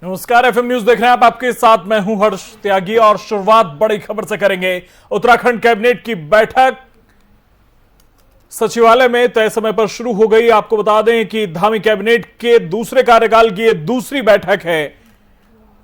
नमस्कार, FM news देख रहे हैं आप। आपके साथ मैं हूं हर्ष त्यागी और शुरुआत बड़ी खबर से करेंगे। उत्तराखंड कैबिनेट की बैठक सचिवालय में तय समय पर शुरू हो गई। आपको बता दें कि धामी कैबिनेट के दूसरे कार्यकाल की यह दूसरी बैठक है।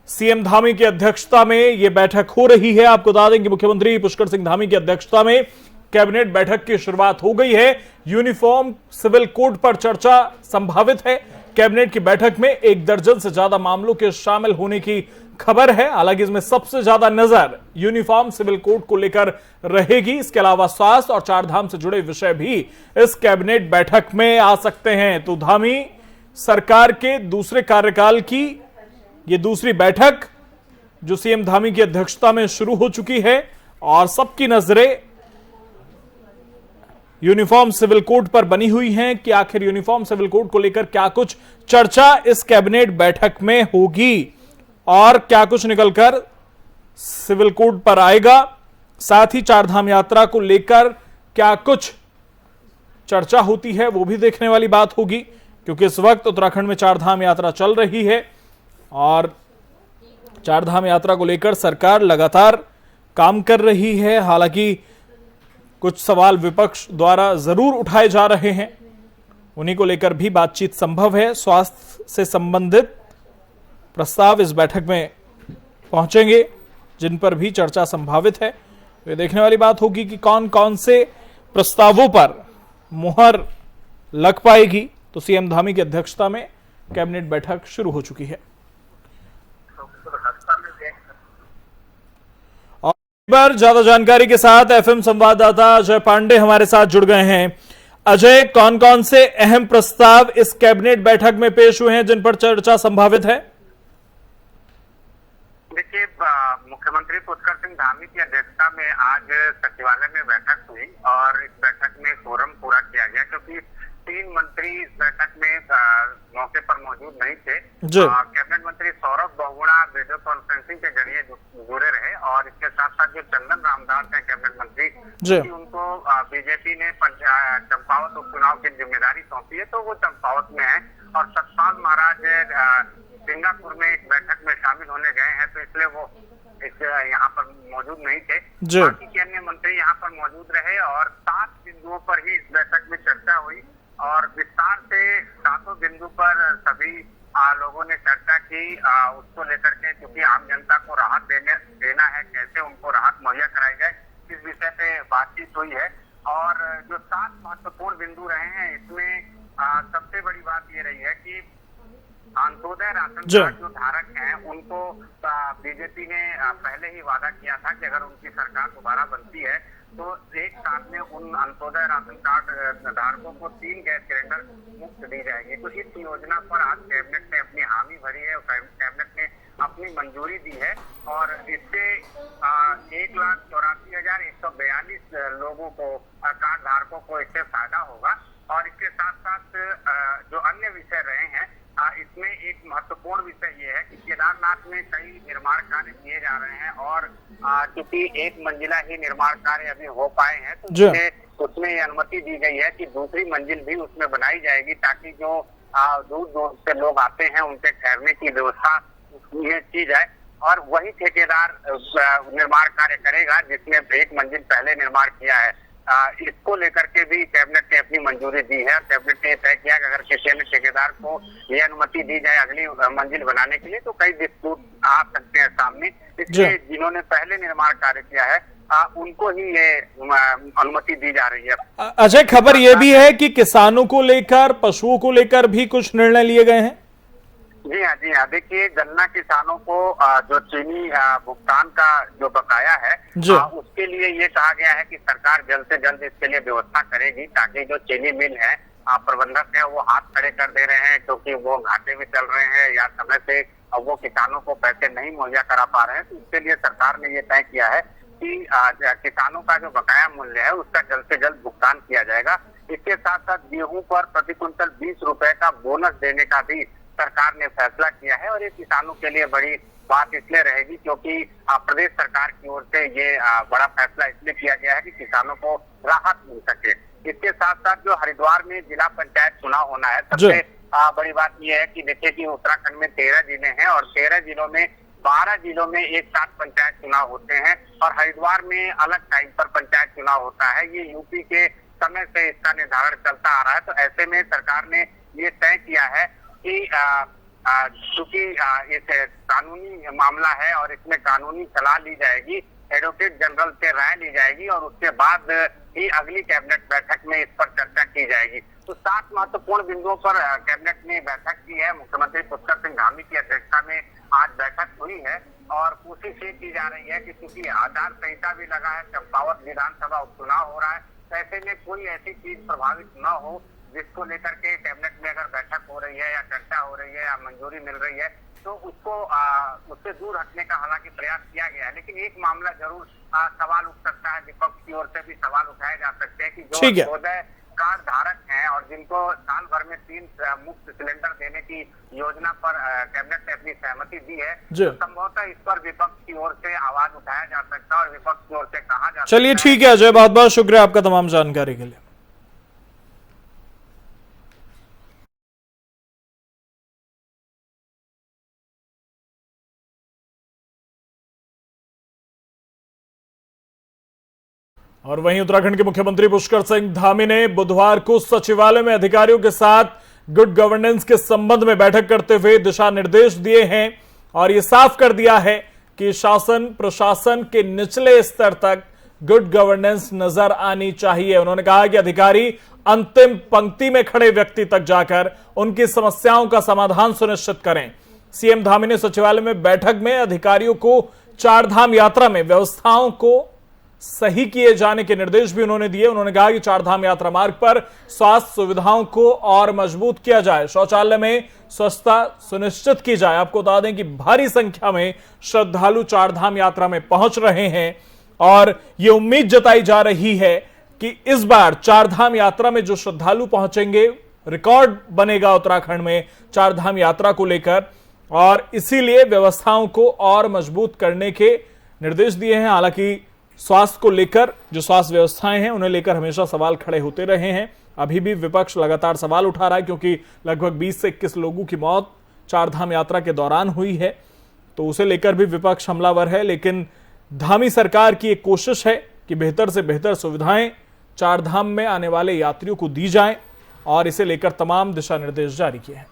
सीएम धामी की अध्यक्षता में यह बैठक हो रही है। आपको बता दें कि मुख्यमंत्री पुष्कर सिंह धामी की अध्यक्षता में कैबिनेट बैठक की शुरुआत हो गई है। यूनिफॉर्म सिविल कोड पर चर्चा संभावित है। कैबिनेट की बैठक में 1 दर्जन से ज्यादा मामलों के शामिल होने की खबर है। हालांकि इसमें सबसे ज्यादा नजर यूनिफॉर्म सिविल कोड को लेकर रहेगी। इसके अलावा स्वास्थ्य और चारधाम से जुड़े विषय भी इस कैबिनेट बैठक में आ सकते हैं। तो धामी सरकार के दूसरे कार्यकाल की यह दूसरी बैठक जो सीएम धामी की अध्यक्षता में शुरू हो चुकी है और सबकी नजरें यूनिफॉर्म सिविल कोड पर बनी हुई हैं कि आखिर यूनिफॉर्म सिविल कोड को लेकर क्या कुछ चर्चा इस कैबिनेट बैठक में होगी और क्या कुछ निकलकर सिविल कोड पर आएगा। साथ ही चारधाम यात्रा को लेकर क्या कुछ चर्चा होती है वो भी देखने वाली बात होगी, क्योंकि इस वक्त उत्तराखंड में चारधाम यात्रा चल रही है और चारधाम यात्रा को लेकर सरकार लगातार काम कर रही है। हालांकि कुछ सवाल विपक्ष द्वारा जरूर उठाए जा रहे हैं, उन्हीं को लेकर भी बातचीत संभव है। स्वास्थ्य से संबंधित प्रस्ताव इस बैठक में पहुंचेंगे जिन पर भी चर्चा संभावित है। ये देखने वाली बात होगी कि कौन कौन से प्रस्तावों पर मुहर लग पाएगी। तो सीएम धामी की अध्यक्षता में कैबिनेट बैठक शुरू हो चुकी है। पर ज्यादा जानकारी के साथ एफएम संवाददाता अजय पांडे हमारे साथ जुड़ गए हैं। अजय, कौन कौन से अहम प्रस्ताव इस कैबिनेट बैठक में पेश हुए हैं जिन पर चर्चा संभावित है? देखिए, मुख्यमंत्री पुष्कर सिंह धामी की अध्यक्षता में आज सचिवालय में बैठक हुई और इस बैठक में कोरम पूरा किया गया, क्योंकि 3 मंत्री इस बैठक में मौके पर मौजूद नहीं थे। कैबिनेट मंत्री सौरभ बहुगुणा वीडियो कॉन्फ्रेंसिंग के जरिए जुड़े रहे और इसके साथ साथ जो चंदन रामदास है कैबिनेट मंत्री, उनको बीजेपी ने चंपावत उपचुनाव की जिम्मेदारी सौंपी है, तो वो चंपावत में है और सतपाल महाराज सिंगापुर में एक बैठक में शामिल होने गए हैं, तो इसलिए वो यहाँ पर मौजूद नहीं थे। बाकी के अन्य मंत्री यहाँ पर मौजूद रहे और 7 बिंदुओं पर ही इस बैठक में चर्चा हुई और विस्तार से 7 बिंदु पर सभी लोगों ने चर्चा की। उसको लेकर के, क्योंकि आम जनता को राहत देना है, कैसे उनको राहत मुहैया कराई जाए, इस विषय पे बातचीत हुई है। और जो 7 महत्वपूर्ण बिंदु रहे हैं, इसमें सबसे बड़ी बात ये रही है कि अंत्योदय राशन कार्ड जो धारक हैं उनको बीजेपी ने पहले ही वादा किया था कि अगर उनकी सरकार दोबारा बनती है तो एक साल में उन अंत्योदय राशन कार्ड धारकों को 3 गैस सिलेंडर मुफ्त दी जाएगी। तो इस योजना पर आज कैबिनेट ने अपनी हामी भरी है, कैबिनेट ने अपनी मंजूरी दी है और इससे 1,84,142 लोगों को, कार्ड धारकों को इससे फायदा होगा। और इसके साथ साथ जो अन्य विषय रहे हैं, इसमें एक महत्वपूर्ण विषय ये है कि केदारनाथ में कई निर्माण कार्य किए जा रहे हैं और क्योंकि 1 मंजिला ही निर्माण कार्य अभी हो पाए हैं, तो उसमें ये अनुमति दी गई है कि दूसरी मंजिल भी उसमें बनाई जाएगी, ताकि जो दूर दूर से लोग आते हैं उनके ठहरने की व्यवस्था ये की जाए। और वही ठेकेदार निर्माण कार्य करेगा जिसने 1 मंजिल पहले निर्माण किया है। इसको लेकर के भी कैबिनेट ने अपनी मंजूरी दी है। कैबिनेट ने तय किया कि अगर किसी अन्य ठेकेदार को ये अनुमति दी जाए अगली मंजिल बनाने के लिए, तो कई डिस्प्यूट आ सकते हैं सामने। इसलिए जिन्होंने पहले निर्माण कार्य किया है उनको ही ये अनुमति दी जा रही है। अजय, खबर ये भी है कि किसानों को लेकर, पशुओं को लेकर भी कुछ निर्णय लिए गए हैं। जी हाँ। देखिए, गन्ना किसानों को जो चीनी भुगतान का जो बकाया है उसके लिए ये कहा गया है कि सरकार जल्द से जल्द इसके लिए व्यवस्था करेगी, ताकि जो चीनी मिल है, प्रबंधक है, वो हाथ खड़े कर दे रहे हैं क्योंकि वो घाटे में चल रहे हैं या समय से वो किसानों को पैसे नहीं मुहैया करा पा रहे हैं। तो इसके लिए सरकार ने ये तय किया है कि किसानों का जो बकाया मूल्य है उसका जल्द से जल्द भुगतान किया जाएगा। इसके साथ साथ गेहूं पर प्रति क्विंटल 20 रुपए का बोनस देने का भी सरकार ने फैसला किया है और ये किसानों के लिए बड़ी बात इसलिए रहेगी क्योंकि प्रदेश सरकार की ओर से ये बड़ा फैसला इसलिए किया गया है कि किसानों को राहत मिल सके। इसके साथ साथ जो हरिद्वार में जिला पंचायत चुनाव होना है, सबसे बड़ी बात यह है कि देखिए कि उत्तराखंड में 13 जिले हैं और 13 जिलों में 12 जिलों में एक साथ पंचायत चुनाव होते हैं और हरिद्वार में अलग टाइम पर पंचायत चुनाव होता है। ये यूपी के समय से इसका निर्धारण चलता आ रहा है। तो ऐसे में सरकार ने ये तय किया है कि चूंकि इस कानूनी मामला है और इसमें कानूनी सलाह ली जाएगी, एडवोकेट जनरल से राय ली जाएगी और उसके बाद ही अगली कैबिनेट बैठक में इस पर चर्चा की जाएगी। तो 7 महत्वपूर्ण बिंदुओं पर कैबिनेट ने बैठक की है। मुख्यमंत्री पुष्कर सिंह धामी की अध्यक्षता में आज बैठक हुई है और कोशिश ये की जा रही है कि क्योंकि आचार संहिता भी लगा है, चंपावत विधानसभा उपचुनाव हो रहा है, तो ऐसे में कोई ऐसी चीज प्रभावित न हो जिसको लेकर के कैबिनेट में अगर बैठक हो रही है या चर्चा हो रही है या मंजूरी मिल रही है तो उसको उससे दूर हटने का हालांकि प्रयास किया गया है। लेकिन एक मामला जरूर सवाल उठ सकता है, विपक्ष की ओर से भी सवाल उठाए जा सकते हैं कि जो 14 कार्ड धारक हैं और जिनको साल भर में 3 मुफ्त सिलेंडर देने की योजना पर कैबिनेट ने अपनी सहमति दी है, तो संभवतः इस पर विपक्ष की ओर से आवाज उठाया जा सकता है और विपक्ष की ओर से कहा जा सकता है। चलिए ठीक है अजय, बहुत बहुत शुक्रिया आपका तमाम जानकारी के लिए। और वहीं उत्तराखंड के मुख्यमंत्री पुष्कर सिंह धामी ने बुधवार को सचिवालय में अधिकारियों के साथ गुड गवर्नेंस के संबंध में बैठक करते हुए दिशा निर्देश दिए हैं और यह साफ कर दिया है कि शासन प्रशासन के निचले स्तर तक गुड गवर्नेंस नजर आनी चाहिए। उन्होंने कहा कि अधिकारी अंतिम पंक्ति में खड़े व्यक्ति तक जाकर उनकी समस्याओं का समाधान सुनिश्चित करें। सीएम धामी ने सचिवालय में बैठक में अधिकारियों को चारधाम यात्रा में व्यवस्थाओं को सही किए जाने के निर्देश भी उन्होंने दिए। उन्होंने कहा कि चारधाम यात्रा मार्ग पर स्वास्थ्य सुविधाओं को और मजबूत किया जाए, शौचालय में स्वच्छता सुनिश्चित की जाए। आपको बता दें कि भारी संख्या में श्रद्धालु चारधाम यात्रा में पहुंच रहे हैं और यह उम्मीद जताई जा रही है कि इस बार चारधाम यात्रा में जो श्रद्धालु पहुंचेंगे, रिकॉर्ड बनेगा उत्तराखंड में चारधाम यात्रा को लेकर और इसीलिए व्यवस्थाओं को और मजबूत करने के निर्देश दिए हैं। हालांकि स्वास्थ्य को लेकर जो स्वास्थ्य व्यवस्थाएं हैं उन्हें लेकर हमेशा सवाल खड़े होते रहे हैं। अभी भी विपक्ष लगातार सवाल उठा रहा है क्योंकि लगभग 20 से 21 लोगों की मौत चारधाम यात्रा के दौरान हुई है, तो उसे लेकर भी विपक्ष हमलावर है। लेकिन धामी सरकार की एक कोशिश है कि बेहतर से बेहतर सुविधाएं चारधाम में आने वाले यात्रियों को दी जाएं और इसे लेकर तमाम दिशा निर्देश जारी किए हैं।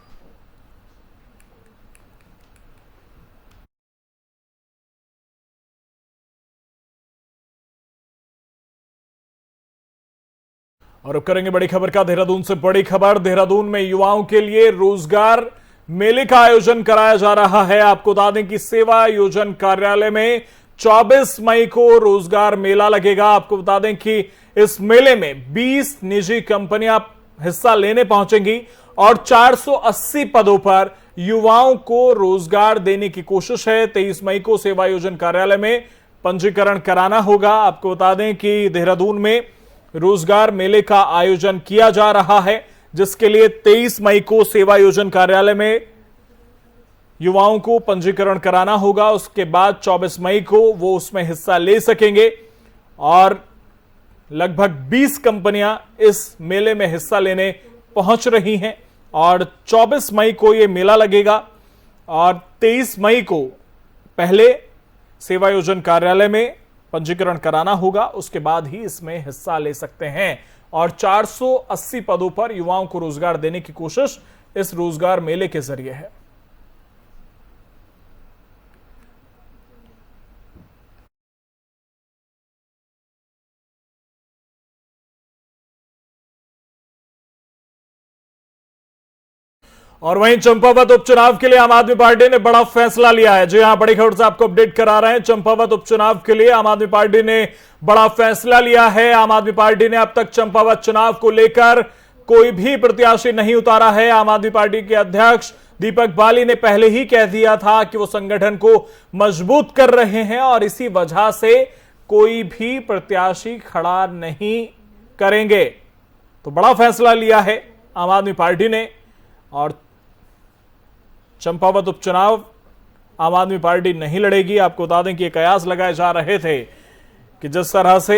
और अब करेंगे बड़ी खबर का देहरादून से बड़ी खबर। देहरादून में युवाओं के लिए रोजगार मेले का आयोजन कराया जा रहा है। आपको बता दें कि सेवा योजन कार्यालय में 24 मई को रोजगार मेला लगेगा। आपको बता दें कि इस मेले में 20 निजी कंपनियां हिस्सा लेने पहुंचेंगी और 480 पदों पर युवाओं को रोजगार देने की कोशिश है। 23 मई को सेवा योजन कार्यालय में पंजीकरण कराना होगा। आपको बता दें कि देहरादून में रोजगार मेले का आयोजन किया जा रहा है, जिसके लिए 23 मई को सेवा योजन कार्यालय में युवाओं को पंजीकरण कराना होगा। उसके बाद 24 मई को वो उसमें हिस्सा ले सकेंगे और लगभग 20 कंपनियां इस मेले में हिस्सा लेने पहुंच रही हैं और 24 मई को यह मेला लगेगा और 23 मई को पहले सेवा योजन कार्यालय में पंजीकरण कराना होगा, उसके बाद ही इसमें हिस्सा ले सकते हैं। और 480 पदों पर युवाओं को रोजगार देने की कोशिश इस रोजगार मेले के जरिए है। और वहीं चंपावत उपचुनाव के लिए आम आदमी पार्टी ने बड़ा फैसला लिया है। जी हां, बड़ी खबर से आपको अपडेट करा रहे हैं। चंपावत उपचुनाव के लिए आम आदमी पार्टी ने बड़ा फैसला लिया है। आम आदमी पार्टी ने अब तक चंपावत चुनाव को लेकर कोई भी प्रत्याशी नहीं उतारा है। आम आदमी पार्टी के अध्यक्ष दीपक बाली ने पहले ही कह दिया था कि वो संगठन को मजबूत कर रहे हैं और इसी वजह से कोई भी प्रत्याशी खड़ा नहीं करेंगे। तो बड़ा फैसला लिया है आम आदमी पार्टी ने और चंपावत उपचुनाव आम आदमी पार्टी नहीं लड़ेगी। आपको बता दें कि ये कयास लगाए जा रहे थे कि जिस तरह से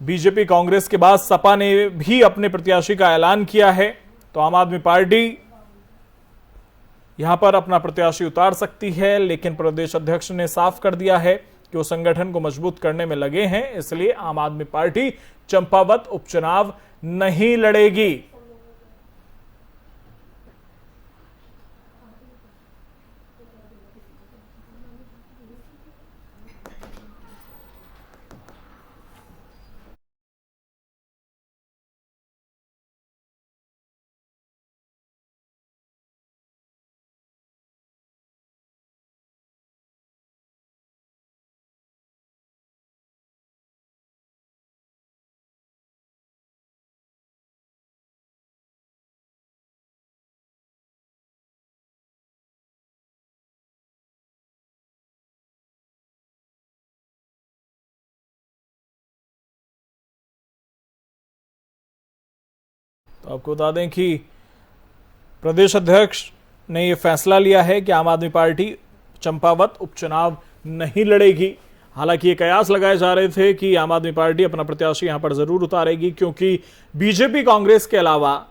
बीजेपी कांग्रेस के बाद सपा ने भी अपने प्रत्याशी का ऐलान किया है, तो आम आदमी पार्टी यहां पर अपना प्रत्याशी उतार सकती है, लेकिन प्रदेश अध्यक्ष ने साफ कर दिया है कि वो संगठन को मजबूत करने में लगे हैं, इसलिए आम आदमी पार्टी चंपावत उपचुनाव नहीं लड़ेगी। तो आपको बता दें कि प्रदेश अध्यक्ष ने यह फैसला लिया है कि आम आदमी पार्टी चंपावत उपचुनाव नहीं लड़ेगी। हालांकि ये कयास लगाए जा रहे थे कि आम आदमी पार्टी अपना प्रत्याशी यहां पर जरूर उतारेगी, क्योंकि बीजेपी कांग्रेस के अलावा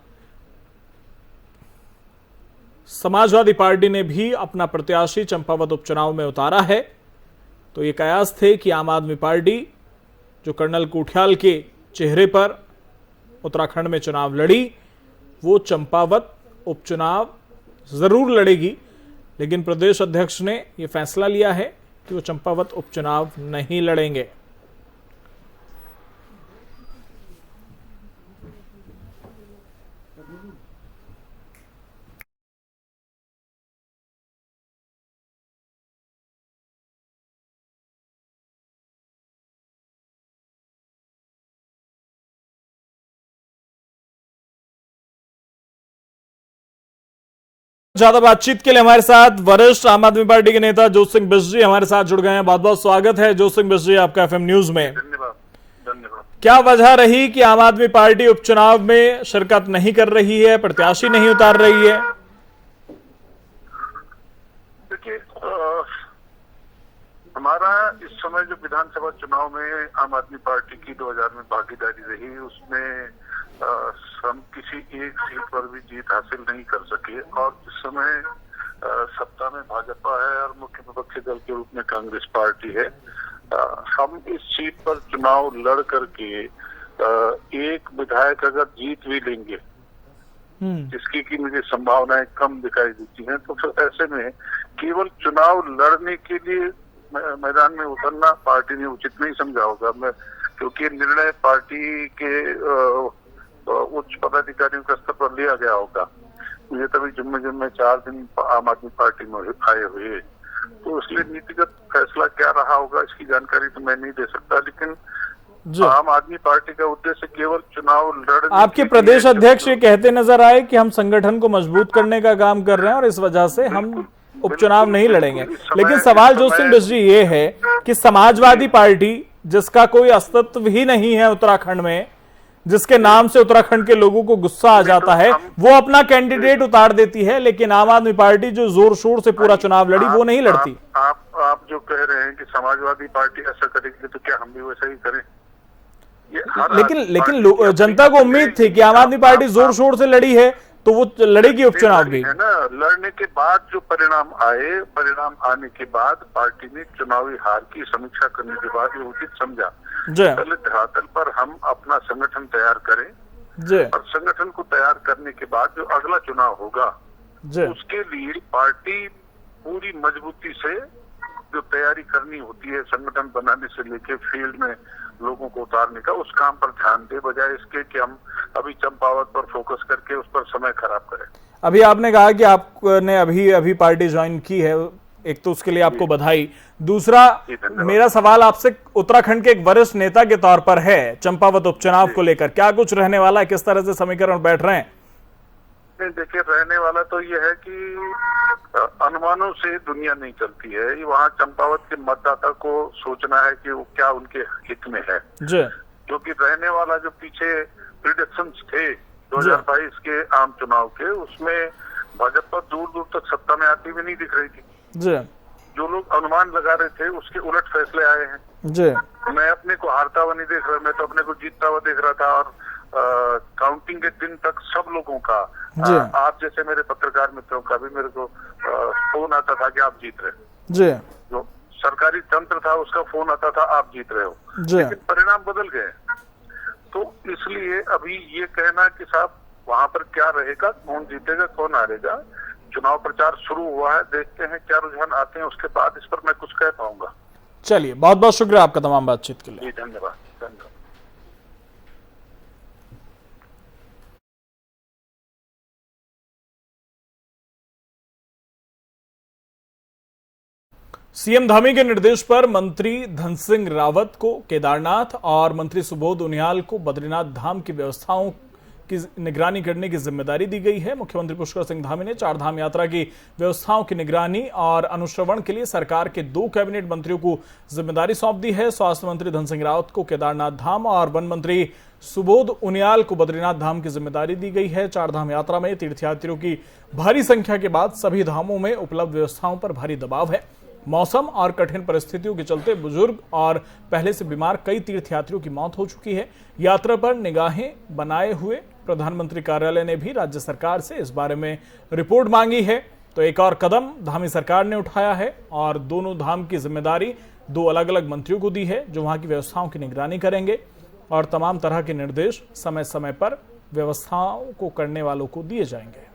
समाजवादी पार्टी ने भी अपना प्रत्याशी चंपावत उपचुनाव में उतारा है। तो ये कयास थे कि आम आदमी पार्टी जो कर्नल कोठियाल के चेहरे पर उत्तराखंड में चुनाव लड़ी, वो चंपावत उपचुनाव जरूर लड़ेगी, लेकिन प्रदेश अध्यक्ष ने यह फैसला लिया है कि वो चंपावत उपचुनाव नहीं लड़ेंगे। ज्यादा बातचीत के लिए हमारे साथ वरिष्ठ आम आदमी पार्टी के नेता जोत सिंह बिष्ट जी हमारे साथ जुड़ गए हैं। बहुत बहुत स्वागत है जोत सिंह बिष्ट जी आपका एफएम न्यूज में। धन्यवाद। क्या वजह रही कि आम आदमी पार्टी उपचुनाव में शिरकत नहीं कर रही है, प्रत्याशी नहीं उतार रही है? देखिए, हमारा इस समय जो विधानसभा चुनाव में आम आदमी पार्टी की 2000 में भागीदारी रही, उसमें हम किसी एक सीट पर भी जीत हासिल नहीं कर सके और इस समय सत्ता में भाजपा है और मुख्य विपक्षी दल के रूप में कांग्रेस पार्टी है। हम इस सीट पर चुनाव लड़ करके एक विधायक अगर जीत भी लेंगे, जिसकी की मुझे संभावनाएं कम दिखाई देती हैं, तो फिर ऐसे में केवल चुनाव लड़ने के लिए मैदान में उतरना पार्टी ने उचित नहीं समझा होगा। क्योंकि निर्णय पार्टी के उच्च पदाधिकारियों के स्तर पर लिया गया होगा। मुझे तभी जुम्मे 4 दिन आम आदमी पार्टी में आए हुए, तो इसलिए नीतिगत फैसला क्या रहा होगा इसकी जानकारी तो मैं नहीं दे सकता, लेकिन आम आदमी पार्टी का उद्देश्य केवल चुनाव लड़ने। आपके प्रदेश अध्यक्ष ये कहते नजर आए कि हम संगठन को मजबूत करने का काम कर रहे हैं और इस वजह से हम उपचुनाव नहीं लड़ेंगे। लेकिन सवाल जोत सिंह बिष्ट जी ये है कि समाजवादी पार्टी, जिसका कोई अस्तित्व ही नहीं है उत्तराखंड में, जिसके नाम से उत्तराखंड के लोगों को गुस्सा आ जाता है, वो अपना कैंडिडेट उतार देती है, लेकिन आम आदमी पार्टी जो जोर शोर से पूरा चुनाव लड़ी वो नहीं लड़ती। आप जो कह रहे हैं कि समाजवादी पार्टी ऐसा करेगी, तो क्या हम भी वैसा ही करें? लेकिन जनता को उम्मीद थी कि आम आदमी पार्टी जोर शोर से लड़ी है तो वो लड़ेगी उपचुनाव भी, है ना। लड़ने के बाद जो परिणाम आए, परिणाम आने के बाद पार्टी ने चुनावी हार की समीक्षा करने के बाद ये उचित समझा पहले धरातल पर हम अपना संगठन तैयार करें और संगठन को तैयार करने के बाद जो अगला चुनाव होगा उसके लिए पार्टी पूरी मजबूती से जो तैयारी करनी होती है, संगठन बनाने से लेके फील्ड में लोगों को उतारने का, उस काम पर ध्यान दे, बजाय इसके कि हम अभी चंपावत पर फोकस करके उस पर समय खराब करें। अभी आपने कहा कि आपने अभी पार्टी ज्वाइन की है, एक तो उसके लिए आपको बधाई। दूसरा, मेरा सवाल आपसे उत्तराखंड के एक वरिष्ठ नेता के तौर पर है, चंपावत उपचुनाव को लेकर क्या कुछ रहने वाला है, किस तरह से समीकरण बैठ रहे हैं? देखिए, रहने वाला तो ये है कि अनुमानों से दुनिया नहीं चलती है। वहाँ चंपावत के मतदाता को सोचना है कि वो क्या उनके हित में है, क्योंकि रहने वाला जो पीछे प्रिडिक्शंस थे 2022 के आम चुनाव के, उसमें भाजपा दूर दूर तक सत्ता में आती हुई नहीं दिख रही थी। जो लोग अनुमान लगा रहे थे उसके उलट फैसले आए हैं। मैं अपने को हारता हुआ नहीं देख रहा, मैं तो अपने को जीतता हुआ देख रहा था और काउंटिंग के दिन तक सब लोगों का जी आप जैसे मेरे पत्रकार मित्रों का भी मेरे को फोन आता था कि आप जीत रहे हो। जी जो सरकारी तंत्र था उसका फोन आता था आप जीत रहे हो, जी लेकिन परिणाम बदल गए। तो इसलिए अभी ये कहना कि साहब वहां पर क्या रहेगा, कौन जीतेगा कौन हारेगा, चुनाव प्रचार शुरू हुआ है, देखते हैं क्या रुझान आते हैं, उसके बाद इस पर मैं कुछ कह पाऊंगा। चलिए, बहुत बहुत शुक्रिया आपका तमाम बातचीत के लिए। जी धन्यवाद धन्यवाद। सीएम धामी के निर्देश पर मंत्री धन सिंह रावत को केदारनाथ और मंत्री सुबोध उनियाल को बद्रीनाथ धाम की व्यवस्थाओं की निगरानी करने की जिम्मेदारी दी गई है। मुख्यमंत्री पुष्कर सिंह धामी ने चार धाम यात्रा की व्यवस्थाओं की निगरानी और अनुश्रवण के लिए सरकार के 2 कैबिनेट मंत्रियों को जिम्मेदारी सौंप दी है। स्वास्थ्य मंत्री धन सिंह रावत को केदारनाथ धाम और वन मंत्री सुबोध उनियाल को बद्रीनाथ धाम की जिम्मेदारी दी गई है। चार धाम यात्रा में तीर्थयात्रियों की भारी संख्या के बाद सभी धामों में उपलब्ध व्यवस्थाओं पर भारी दबाव है। मौसम और कठिन परिस्थितियों के चलते बुजुर्ग और पहले से बीमार कई तीर्थयात्रियों की मौत हो चुकी है। यात्रा पर निगाहें बनाए हुए प्रधानमंत्री कार्यालय ने भी राज्य सरकार से इस बारे में रिपोर्ट मांगी है। तो एक और कदम धामी सरकार ने उठाया है और दोनों धाम की जिम्मेदारी 2 अलग अलग मंत्रियों को दी है, जो वहां की व्यवस्थाओं की निगरानी करेंगे और तमाम तरह के निर्देश समय समय पर व्यवस्थाओं को करने वालों को दिए जाएंगे।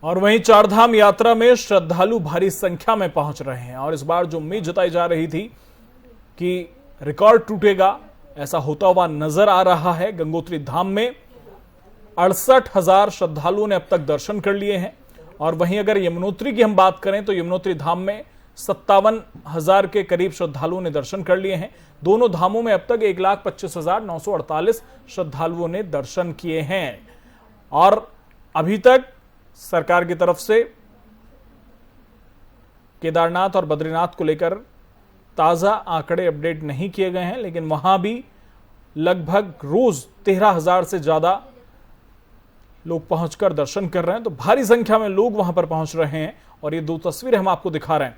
और वहीं चारधाम यात्रा में श्रद्धालु भारी संख्या में पहुंच रहे हैं और इस बार जो उम्मीद जताई जा रही थी कि रिकॉर्ड टूटेगा, ऐसा होता हुआ नजर आ रहा है। गंगोत्री धाम में 68,000 श्रद्धालुओं ने अब तक दर्शन कर लिए हैं और वहीं अगर यमुनोत्री की हम बात करें तो यमुनोत्री धाम में 57,000 के करीब श्रद्धालुओं ने दर्शन कर लिए हैं। दोनों धामों में अब तक 1,25,948 श्रद्धालुओं ने दर्शन किए हैं और अभी तक सरकार की तरफ से केदारनाथ और बद्रीनाथ को लेकर ताजा आंकड़े अपडेट नहीं किए गए हैं, लेकिन वहां भी लगभग रोज 13,000 से ज्यादा लोग पहुंचकर दर्शन कर रहे हैं। तो भारी संख्या में लोग वहां पर पहुंच रहे हैं और ये 2 तस्वीरें हम आपको दिखा रहे हैं।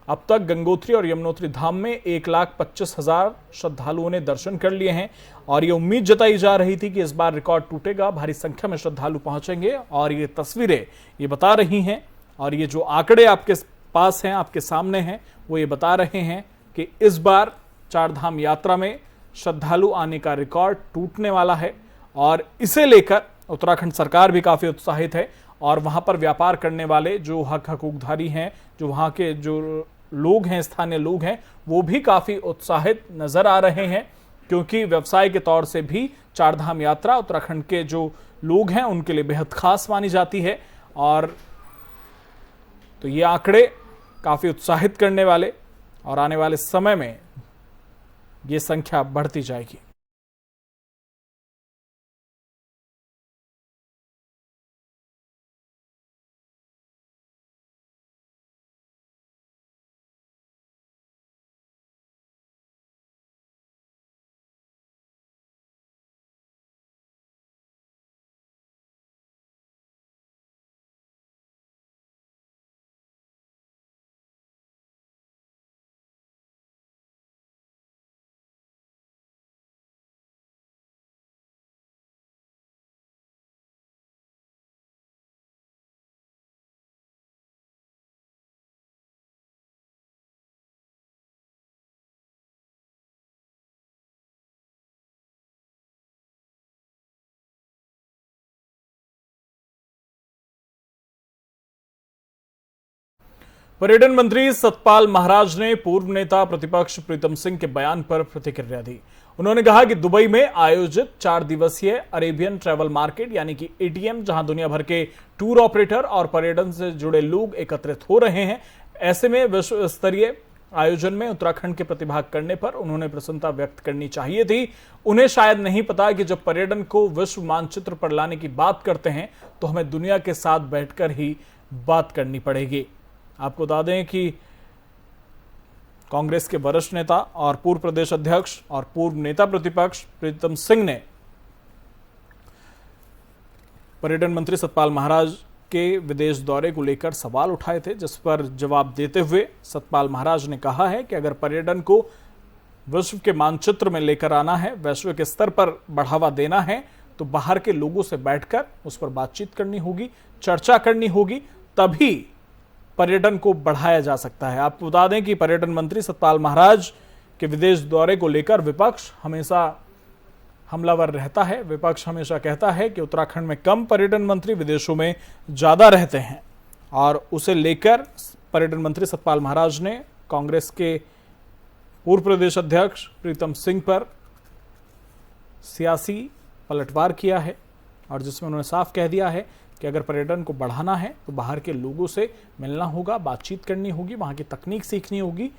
अब तक गंगोत्री और यमुनोत्री धाम में 1,25,000 श्रद्धालुओं ने दर्शन कर लिए हैं और ये उम्मीद जताई जा रही थी कि इस बार रिकॉर्ड टूटेगा, भारी संख्या में श्रद्धालु पहुंचेंगे और ये तस्वीरें ये बता रही हैं और ये जो आंकड़े आपके पास हैं, आपके सामने हैं, वो ये बता रहे हैं कि इस बार चारधाम यात्रा में श्रद्धालु आने का रिकॉर्ड टूटने वाला है और इसे लेकर उत्तराखंड सरकार भी काफी उत्साहित है और वहां पर व्यापार करने वाले जो हकूकधारी हैं, जो वहां के जो लोग हैं, स्थानीय लोग हैं, वो भी काफी उत्साहित नजर आ रहे हैं क्योंकि व्यवसाय के तौर से भी चारधाम यात्रा उत्तराखंड के जो लोग हैं उनके लिए बेहद खास मानी जाती है और तो ये आंकड़े काफी उत्साहित करने वाले और आने वाले समय में ये संख्या बढ़ती जाएगी। पर्यटन मंत्री सतपाल महाराज ने पूर्व नेता प्रतिपक्ष प्रीतम सिंह के बयान पर प्रतिक्रिया दी। उन्होंने कहा कि दुबई में आयोजित 4 दिवसीय अरेबियन ट्रैवल मार्केट यानी कि एटीएम, जहां दुनिया भर के टूर ऑपरेटर और पर्यटन से जुड़े लोग एकत्रित हो रहे हैं, ऐसे में विश्व स्तरीय आयोजन में उत्तराखंड के प्रतिभाग करने पर उन्होंने प्रसन्नता व्यक्त करनी चाहिए थी। उन्हें शायद नहीं पता कि जब पर्यटन को विश्व मानचित्र पर लाने की बात करते हैं तो हमें दुनिया के साथ बैठकर ही बात करनी पड़ेगी। आपको बता दें कि कांग्रेस के वरिष्ठ नेता और पूर्व प्रदेश अध्यक्ष और पूर्व नेता प्रतिपक्ष प्रीतम सिंह ने पर्यटन मंत्री सतपाल महाराज के विदेश दौरे को लेकर सवाल उठाए थे, जिस पर जवाब देते हुए सतपाल महाराज ने कहा है कि अगर पर्यटन को विश्व के मानचित्र में लेकर आना है, वैश्विक स्तर पर बढ़ावा देना है, तो बाहर के लोगों से बैठकर उस पर बातचीत करनी होगी, चर्चा करनी होगी, तभी पर्यटन को बढ़ाया जा सकता है। आपको बता दें कि पर्यटन मंत्री सतपाल महाराज के विदेश दौरे को लेकर विपक्ष हमेशा हमलावर रहता है। विपक्ष हमेशा कहता है कि उत्तराखंड में कम पर्यटन मंत्री, विदेशों में ज्यादा रहते हैं, और उसे लेकर पर्यटन मंत्री सतपाल महाराज ने कांग्रेस के पूर्व प्रदेश अध्यक्ष प्रीतम सिंह पर सियासी पलटवार किया है, और जिसमें उन्होंने साफ कह दिया है कि अगर पर्यटन को बढ़ाना है तो बाहर के लोगों से मिलना होगा, बातचीत करनी होगी, वहां की तकनीक सीखनी होगी,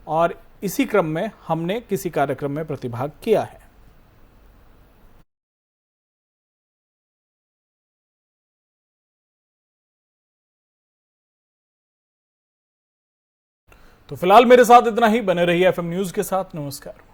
और इसी क्रम में हमने किसी कार्यक्रम में प्रतिभाग किया है। तो फिलहाल मेरे साथ इतना ही। बने रहिए एफएम न्यूज के साथ। नमस्कार।